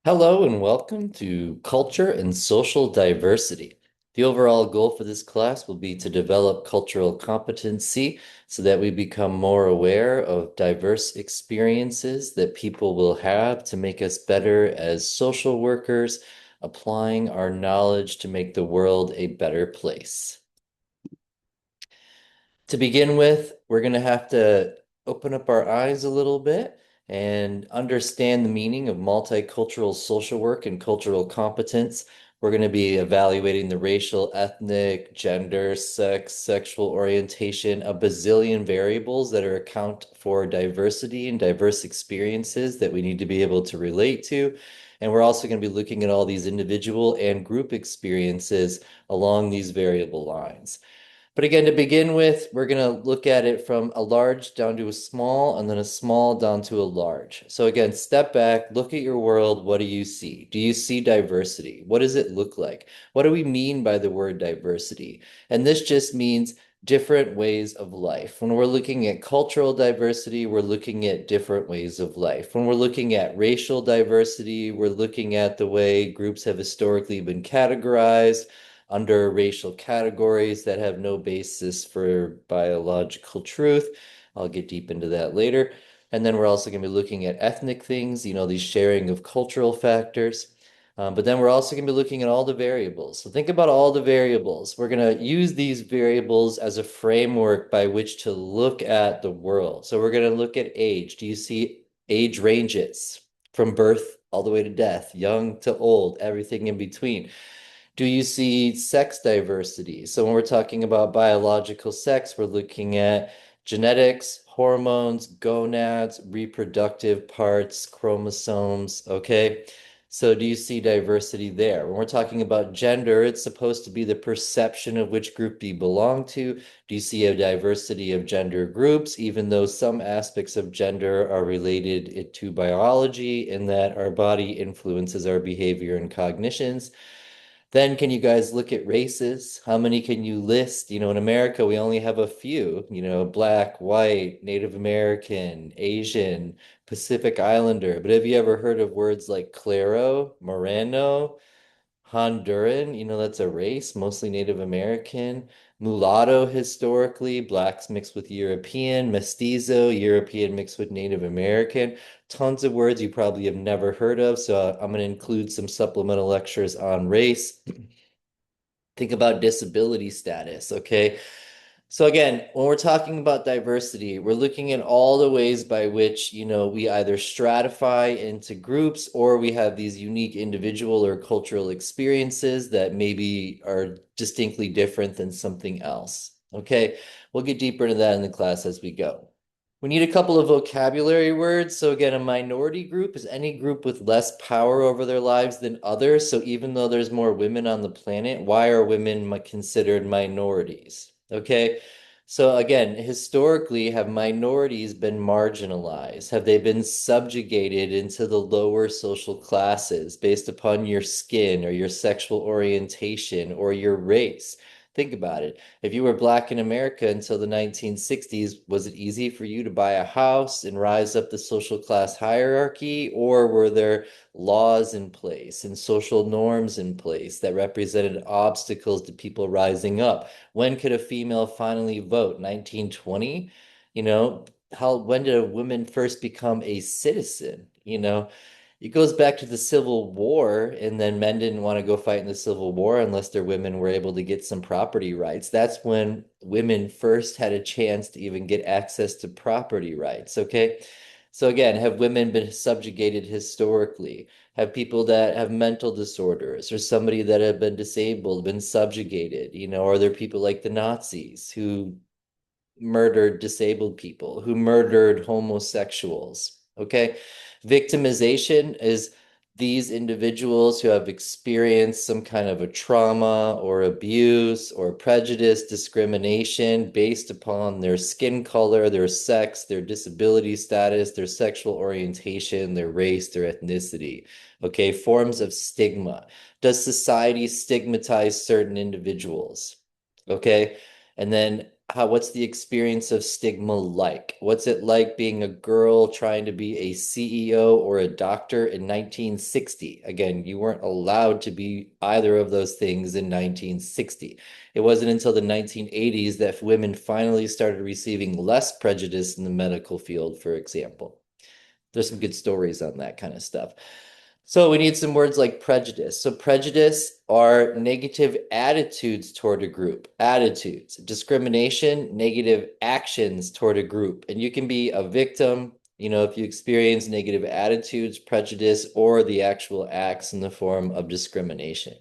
Hello and welcome to Culture and Social Diversity. The overall goal for this class will be to develop cultural competency so that we become more aware of diverse experiences that people will have to make us better as social workers, applying our knowledge to make the world a better place. To begin with, we're going to have to open up our eyes a little bit and understand the meaning of multicultural social work and cultural competence. We're going to be evaluating the racial, ethnic, gender, sex, sexual orientation, a bazillion variables that are account for diversity and diverse experiences that we need to be able to relate to. And we're also going to be looking at all these individual and group experiences along these variable lines. But again, to begin with, we're going to look at it from a large down to a small and then a small down to a large. So again, step back, look at your world. What do you see? Do you see diversity? What does it look like? What do we mean by the word diversity? And this just means different ways of life. When we're looking at cultural diversity, we're looking at different ways of life. When we're looking at racial diversity, we're looking at the way groups have historically been categorized under racial categories that have no basis for biological truth. I'll get deep into that later. And then we're also going to be looking at ethnic things, these sharing of cultural factors. But then we're also going to be looking at all the variables. So think about all the variables. We're going to use these variables as a framework by which to look at the world. So we're going to look at age. Do you see age ranges from birth all the way to death, young to old, everything in between? Do you see sex diversity? So when we're talking about biological sex, we're looking at genetics, hormones, gonads, reproductive parts, chromosomes, okay? So do you see diversity there? When we're talking about gender, it's supposed to be the perception of which group you belong to. Do you see a diversity of gender groups, even though some aspects of gender are related to biology in that our body influences our behavior and cognitions? Then can you guys look at races? How many can you list? In America, we only have a few, black, white, Native American, Asian, Pacific Islander. But have you ever heard of words like Claro, Moreno, Honduran? That's a race, mostly Native American. Mulatto historically, blacks mixed with European, mestizo, European mixed with Native American. Tons of words you probably have never heard of. So I'm going to include some supplemental lectures on race. Think about disability status, okay? So again, when we're talking about diversity, we're looking at all the ways by which, we either stratify into groups or we have these unique individual or cultural experiences that maybe are distinctly different than something else. Okay, we'll get deeper into that in the class as we go. We need a couple of vocabulary words. So again, a minority group is any group with less power over their lives than others. So even though there's more women on the planet, why are women considered minorities? Okay. So again, historically, have minorities been marginalized? Have they been subjugated into the lower social classes based upon your skin or your sexual orientation or your race? Think about it. If you were black in America until the 1960s, was it easy for you to buy a house and rise up the social class hierarchy, or were there laws in place and social norms in place that represented obstacles to people rising up? When could a female finally vote? 1920? You know, when did a woman first become a citizen? It goes back to the Civil War, and then men didn't want to go fight in the Civil War unless their women were able to get some property rights. That's when women first had a chance to even get access to property rights. Okay. So again, have women been subjugated historically? Have people that have mental disorders or somebody that have been disabled been subjugated? Are there people like the Nazis who murdered disabled people, who murdered homosexuals? Okay. Victimization is these individuals who have experienced some kind of a trauma or abuse or prejudice, discrimination based upon their skin color, their sex, their disability status, their sexual orientation, their race, their ethnicity. Okay, forms of stigma. Does society stigmatize certain individuals? Okay, and then what's the experience of stigma like? What's it like being a girl trying to be a CEO or a doctor in 1960? Again, you weren't allowed to be either of those things in 1960. It wasn't until the 1980s that women finally started receiving less prejudice in the medical field, for example. There's some good stories on that kind of stuff. So we need some words like prejudice. So prejudice are negative attitudes toward a group, attitudes. Discrimination, negative actions toward a group. And you can be a victim, if you experience negative attitudes, prejudice, or the actual acts in the form of discrimination.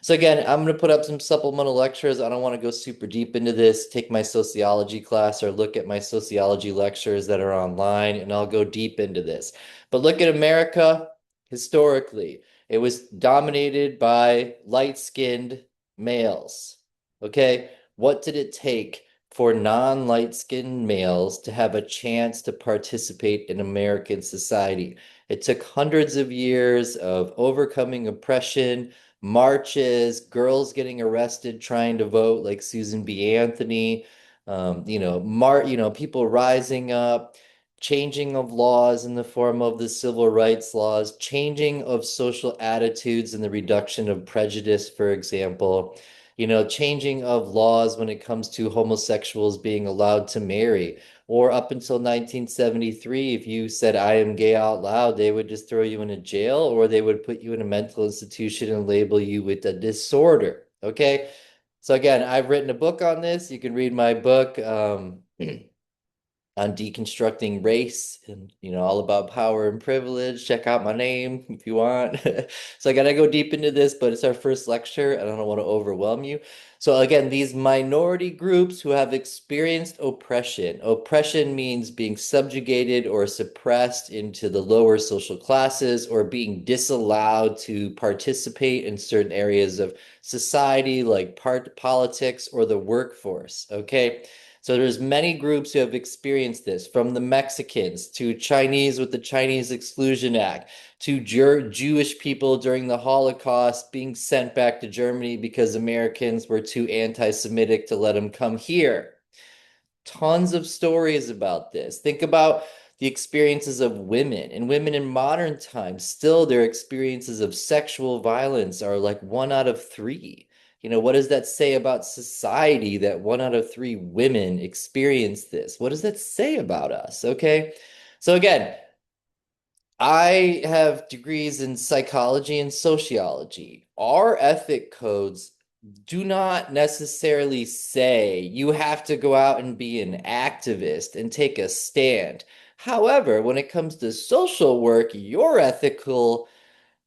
So again, I'm going to put up some supplemental lectures. I don't want to go super deep into this. Take my sociology class or look at my sociology lectures that are online, and I'll go deep into this. But look at America historically. It was dominated by light-skinned males. Okay, what did it take for non-light-skinned males to have a chance to participate in American society? It took hundreds of years of overcoming oppression, marches, girls getting arrested trying to vote like Susan B. Anthony, people rising up, changing of laws in the form of the civil rights laws, changing of social attitudes and the reduction of prejudice, for example, changing of laws when it comes to homosexuals being allowed to marry. Or up until 1973, if you said I am gay out loud, they would just throw you in a jail or they would put you in a mental institution and label you with a disorder. Okay. So again, I've written a book on this. You can read my book. On deconstructing race and all about power and privilege. Check out my name if you want. So I gotta go deep into this, but it's our first lecture and I don't want to overwhelm you. So again, these minority groups who have experienced oppression. Oppression means being subjugated or suppressed into the lower social classes or being disallowed to participate in certain areas of society like politics or the workforce. Okay. So there's many groups who have experienced this, from the Mexicans to Chinese with the Chinese Exclusion Act, to Jewish people during the Holocaust being sent back to Germany because Americans were too anti-Semitic to let them come here. Tons of stories about this. Think about the experiences of women and women in modern times. Still, their experiences of sexual violence are like 1 out of 3. What does that say about society that 1 out of 3 women experience this? What does that say about us? Okay. So again, I have degrees in psychology and sociology. Our ethic codes do not necessarily say you have to go out and be an activist and take a stand. However, when it comes to social work, your ethical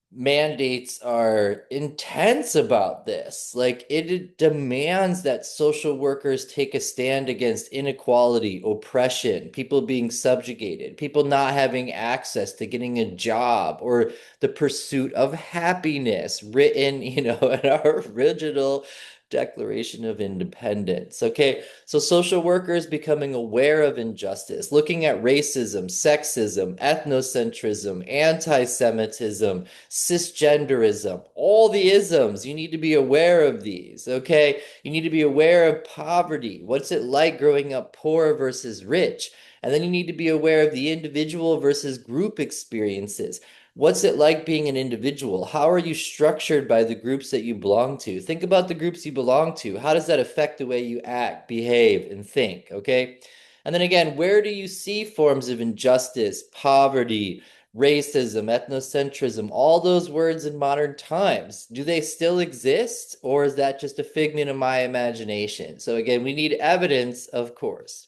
mandates are intense about this. Like it demands that social workers take a stand against inequality, oppression, people being subjugated, people not having access to getting a job or the pursuit of happiness, written, in our original Declaration of Independence. Okay, so social workers becoming aware of injustice, looking at racism, sexism, ethnocentrism, anti-Semitism, cisgenderism, all the isms. You need to be aware of these, okay? You need to be aware of poverty. What's it like growing up poor versus rich? And then you need to be aware of the individual versus group experiences. What's it like being an individual? How are you structured by the groups that you belong to? Think about the groups you belong to. How does that affect the way you act, behave, and think? Okay. And then again, where do you see forms of injustice, poverty, racism, ethnocentrism, all those words in modern times? Do they still exist, or is that just a figment of my imagination? So again, we need evidence, of course.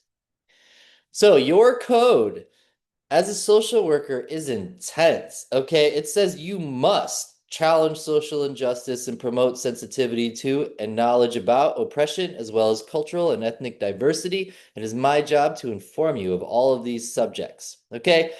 So your code as a social worker is intense, okay? It says you must challenge social injustice and promote sensitivity to and knowledge about oppression as well as cultural and ethnic diversity. It is my job to inform you of all of these subjects, okay?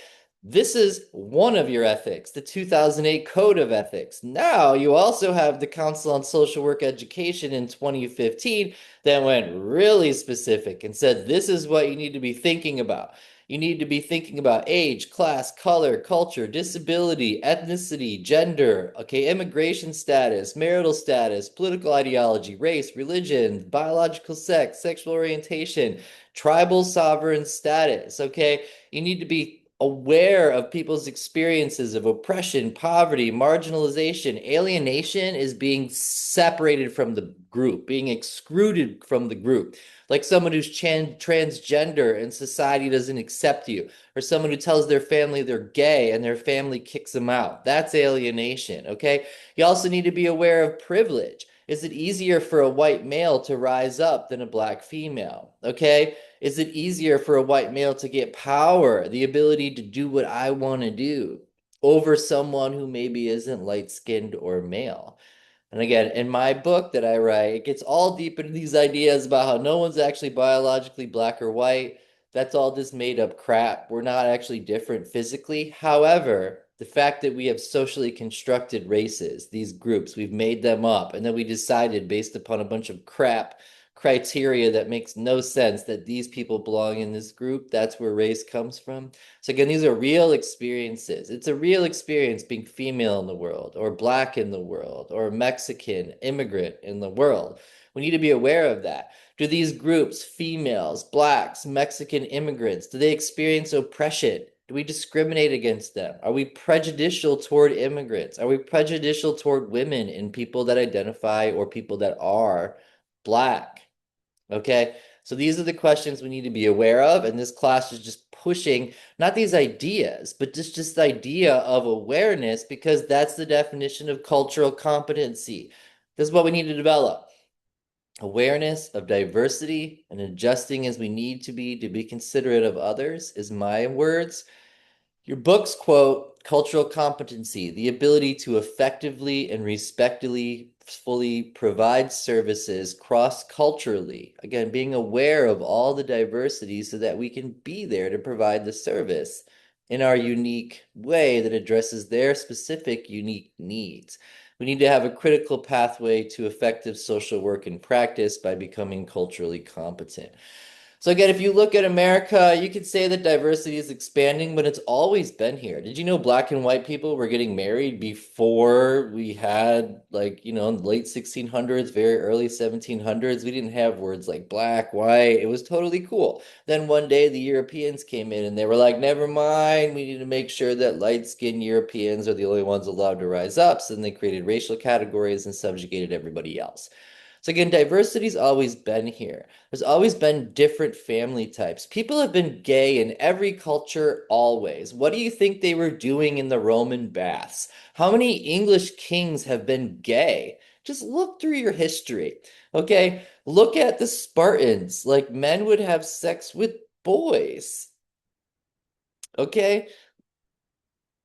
This is one of your ethics, the 2008 Code of Ethics. Now you also have the Council on Social Work Education in 2015 that went really specific and said this is what you need to be thinking about. You need to be thinking about age, class, color, culture, disability, ethnicity, gender, okay, immigration status, marital status, political ideology, race, religion, biological sex, sexual orientation, tribal sovereign status, okay? You need to be aware of people's experiences of oppression, poverty, marginalization. Alienation is being separated from the group, being excluded from the group. Like someone who's transgender and society doesn't accept you, or someone who tells their family they're gay and their family kicks them out. That's alienation, okay? You also need to be aware of privilege. Is it easier for a white male to rise up than a black female? Okay? Is it easier for a white male to get power, the ability to do what I want to do, over someone who maybe isn't light-skinned or male? And again, in my book that I write, it gets all deep into these ideas about how no one's actually biologically black or white. That's all just made up crap. We're not actually different physically. However, the fact that we have socially constructed races, these groups, we've made them up, and then we decided based upon a bunch of crap criteria that makes no sense that these people belong in this group. That's where race comes from. So again, these are real experiences. It's a real experience being female in the world, or black in the world, or Mexican immigrant in the world. We need to be aware of that. Do these groups, females, blacks, Mexican immigrants, do they experience oppression? Do we discriminate against them? Are we prejudicial toward immigrants? Are we prejudicial toward women and people that identify or people that are black? Okay, so these are the questions we need to be aware of, and this class is just pushing not these ideas, but just the idea of awareness, because that's the definition of cultural competency. This is what we need to develop. Awareness of diversity and adjusting as we need to be considerate of others is my words. Your book's quote, cultural competency, the ability to effectively and respectfully fully provide services cross-culturally. Again, being aware of all the diversity so that we can be there to provide the service in our unique way that addresses their specific unique needs. We need to have a critical pathway to effective social work and practice by becoming culturally competent. So again, if you look at America, you could say that diversity is expanding, but it's always been here. Did you know black and white people were getting married before we had, like, in the late 1600s, very early 1700s? We didn't have words like black, white. It was totally cool. Then one day the Europeans came in and they were like, never mind, we need to make sure that light-skinned Europeans are the only ones allowed to rise up. So then they created racial categories and subjugated everybody else. So again, diversity's always been here. There's always been different family types. People have been gay in every culture always. What do you think they were doing in the Roman baths? How many English kings have been gay? Just look through your history. Okay? Look at the Spartans. Like men would have sex with boys. Okay?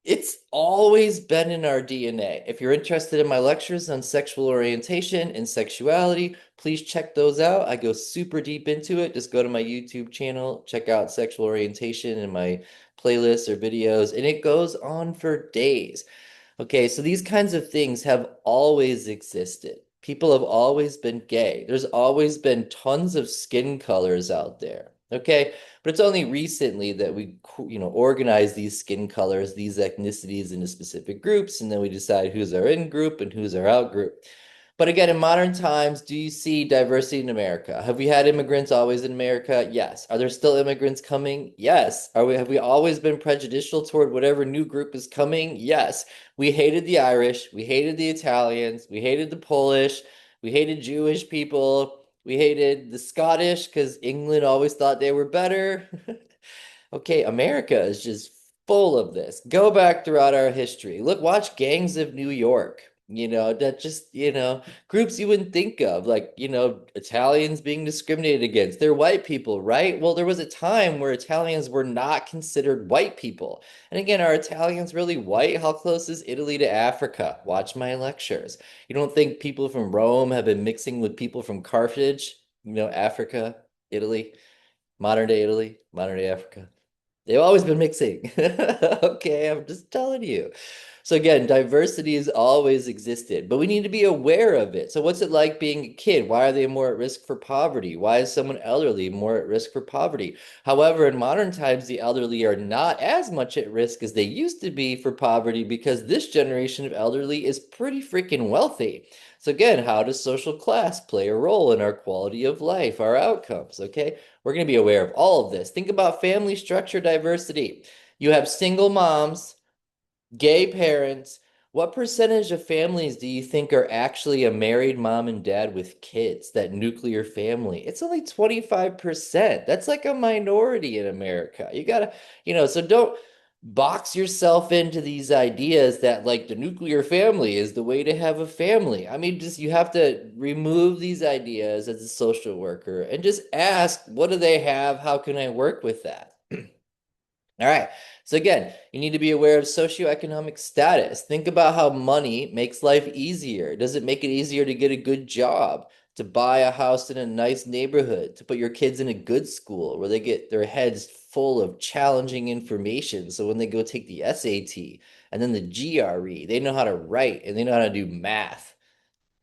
It's always been in our DNA. If you're interested in my lectures on sexual orientation and sexuality, please check those out. I go super deep into it. Just go to my YouTube channel, check out sexual orientation in my playlists or videos, and it goes on for days. Okay, so these kinds of things have always existed. People have always been gay. There's always been tons of skin colors out there. Okay, but it's only recently that we, organize these skin colors, these ethnicities into specific groups, and then we decide who's our in group and who's our out group. But again, in modern times, do you see diversity in America? Have we had immigrants always in America? Yes. Are there still immigrants coming? Yes. Have we always been prejudicial toward whatever new group is coming? Yes. We hated the Irish, we hated the Italians, we hated the Polish, we hated Jewish people, we hated the Scottish because England always thought they were better. Okay, America is just full of this. Go back throughout our history. Look, watch Gangs of New York. That just, groups you wouldn't think of, like, Italians being discriminated against. They're white people, right? Well, there was a time where Italians were not considered white people. And again, are Italians really white? How close is Italy to Africa? Watch my lectures. You don't think people from Rome have been mixing with people from Carthage? Africa, Italy, Italy, modern day Africa. They've always been mixing. Okay, I'm just telling you. So again, diversity has always existed, but we need to be aware of it. So what's it like being a kid? Why are they more at risk for poverty? Why is someone elderly more at risk for poverty? However, in modern times, the elderly are not as much at risk as they used to be for poverty because this generation of elderly is pretty freaking wealthy. So again, how does social class play a role in our quality of life, our outcomes? Okay, we're going to be aware of all of this. Think about family structure diversity. You have single moms, gay parents. What percentage of families do you think are actually a married mom and dad with kids, that nuclear family? It's only 25%. That's like a minority in America. You gotta, so don't box yourself into these ideas that like the nuclear family is the way to have a family. I mean, just you have to remove these ideas as a social worker and just ask, what do they have? How can I work with that? All right. So again, you need to be aware of socioeconomic status. Think about how money makes life easier. Does it make it easier to get a good job, to buy a house in a nice neighborhood, to put your kids in a good school where they get their heads full of challenging information? So when they go take the SAT and then the GRE, they know how to write and they know how to do math.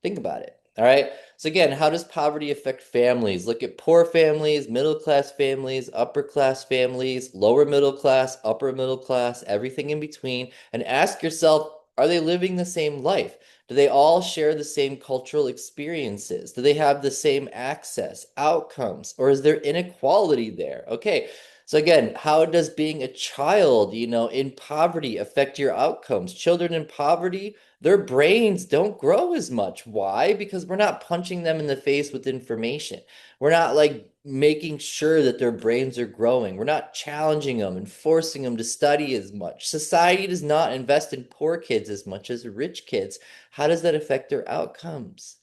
Think about it. All right. So again, how does poverty affect families? Look at poor families, middle class families, upper class families, lower middle class, upper middle class, everything in between, and ask yourself, are they living the same life? Do they all share the same cultural experiences? Do they have the same access, outcomes, or is there inequality there? Okay. So again, how does being a child, in poverty affect your outcomes? Children in poverty, their brains don't grow as much. Why? Because we're not punching them in the face with information. We're not like making sure that their brains are growing. We're not challenging them and forcing them to study as much. Society does not invest in poor kids as much as rich kids. How does that affect their outcomes?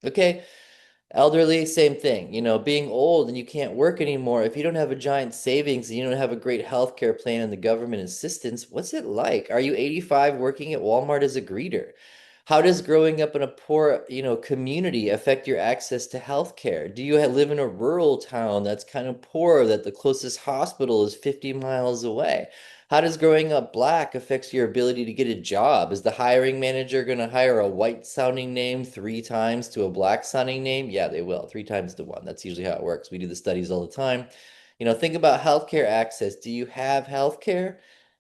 Okay. Elderly, same thing. Being old and you can't work anymore. If you don't have a giant savings and you don't have a great healthcare plan and the government assistance, what's it like? Are you 85 working at Walmart as a greeter? How does growing up in a poor, community affect your access to healthcare? Do you live in a rural town that's kind of poor, that the closest hospital is 50 miles away? How does growing up black affect your ability to get a job? Is the hiring manager going to hire a white sounding name three times to a black sounding name? Yeah, they will, three times to one. That's usually how it works. We do the studies all the time. Think about healthcare access. Do you have healthcare?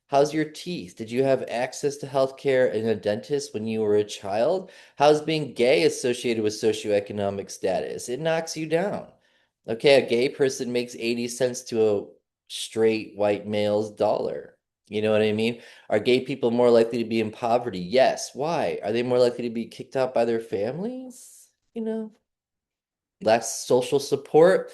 How's your teeth? Did you have access to healthcare and a dentist when you were a child? How's being gay associated with socioeconomic status? It knocks you down. Okay, a gay person makes 80 cents to a straight white male's dollar. You know what I mean? Are gay people more likely to be in poverty? Yes. Why? Are they more likely to be kicked out by their families? Less social support?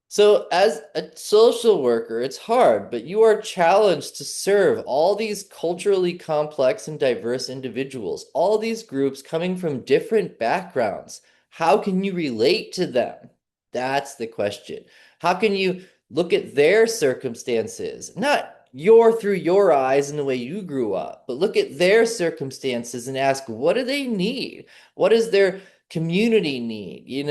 So, as a social worker, it's hard, but you are challenged to serve all these culturally complex and diverse individuals, all these groups coming from different backgrounds. How can you relate to them? That's the question. How can you look at their circumstances, not through your eyes and the way you grew up, but look at their circumstances and ask, what do they need? What does their community need?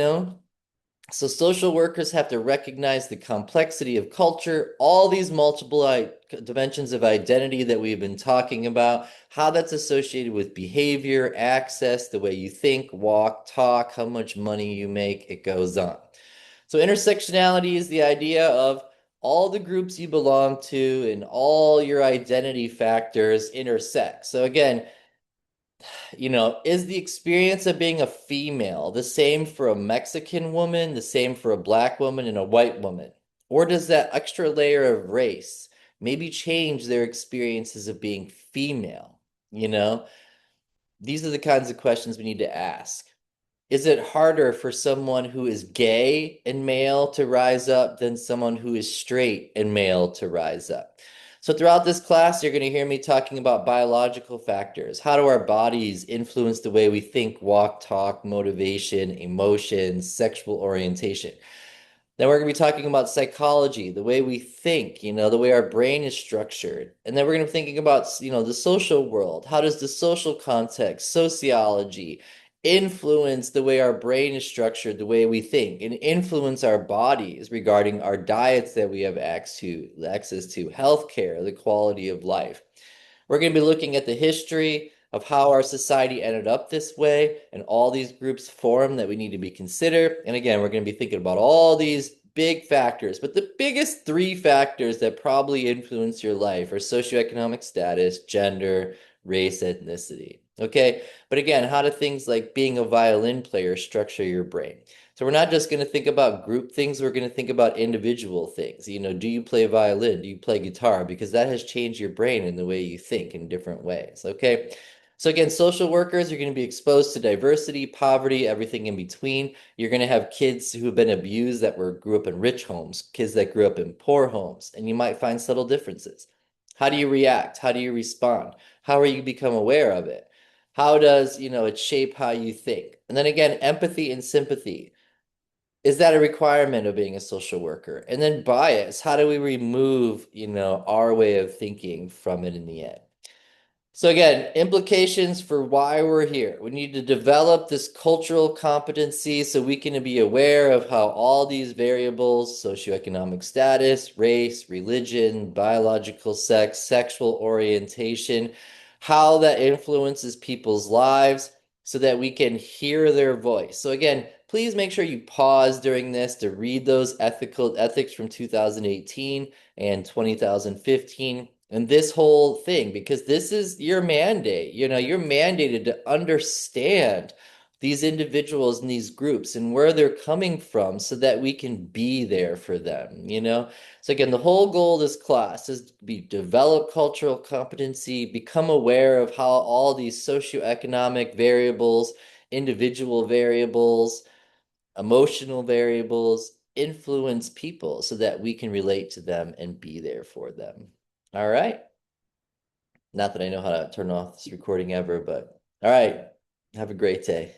So social workers have to recognize the complexity of culture, all these multiple dimensions of identity that we've been talking about, how that's associated with behavior, access, the way you think, walk, talk, how much money you make, it goes on. So intersectionality is the idea of all the groups you belong to and all your identity factors intersect. So again, is the experience of being a female the same for a Mexican woman, the same for a black woman and a white woman? Or does that extra layer of race maybe change their experiences of being female? You know, these are the kinds of questions we need to ask. Is it harder for someone who is gay and male to rise up than someone who is straight and male to rise up? So throughout this class, you're going to hear me talking about biological factors. How do our bodies influence the way we think, walk, talk, motivation, emotions, sexual orientation? Then we're going to be talking about psychology, the way we think, the way our brain is structured. And then we're going to be thinking about, the social world. How does the social context, sociology, influence the way our brain is structured, the way we think, and influence our bodies regarding our diets that we have access to, healthcare, the quality of life. We're going to be looking at the history of how our society ended up this way and all these groups form that we need to be considered. And again, we're going to be thinking about all these big factors, but the biggest three factors that probably influence your life are socioeconomic status, gender, race, ethnicity. Okay, but again, how do things like being a violin player structure your brain? So we're not just going to think about group things, we're going to think about individual things. Do you play violin? Do you play guitar? Because that has changed your brain in the way you think in different ways. Okay. So again, social workers, you're going to be exposed to diversity, poverty, everything in between. You're going to have kids who have been abused that grew up in rich homes, kids that grew up in poor homes, and you might find subtle differences. How do you react? How do you respond? How are you become aware of it? How does, it shape how you think? And then again, empathy and sympathy. Is that a requirement of being a social worker? And then bias, how do we remove, our way of thinking from it in the end? So again, implications for why we're here. We need to develop this cultural competency so we can be aware of how all these variables, socioeconomic status, race, religion, biological sex, sexual orientation, how that influences people's lives so that we can hear their voice. So again, please make sure you pause during this to read those ethics from 2018 and 2015 and this whole thing, because this is your mandate. You're mandated to understand these individuals and these groups and where they're coming from so that we can be there for them. So again, the whole goal of this class is to develop cultural competency, become aware of how all these socioeconomic variables, individual variables, emotional variables influence people so that we can relate to them and be there for them. All right. Not that I know how to turn off this recording ever, but all right. Have a great day.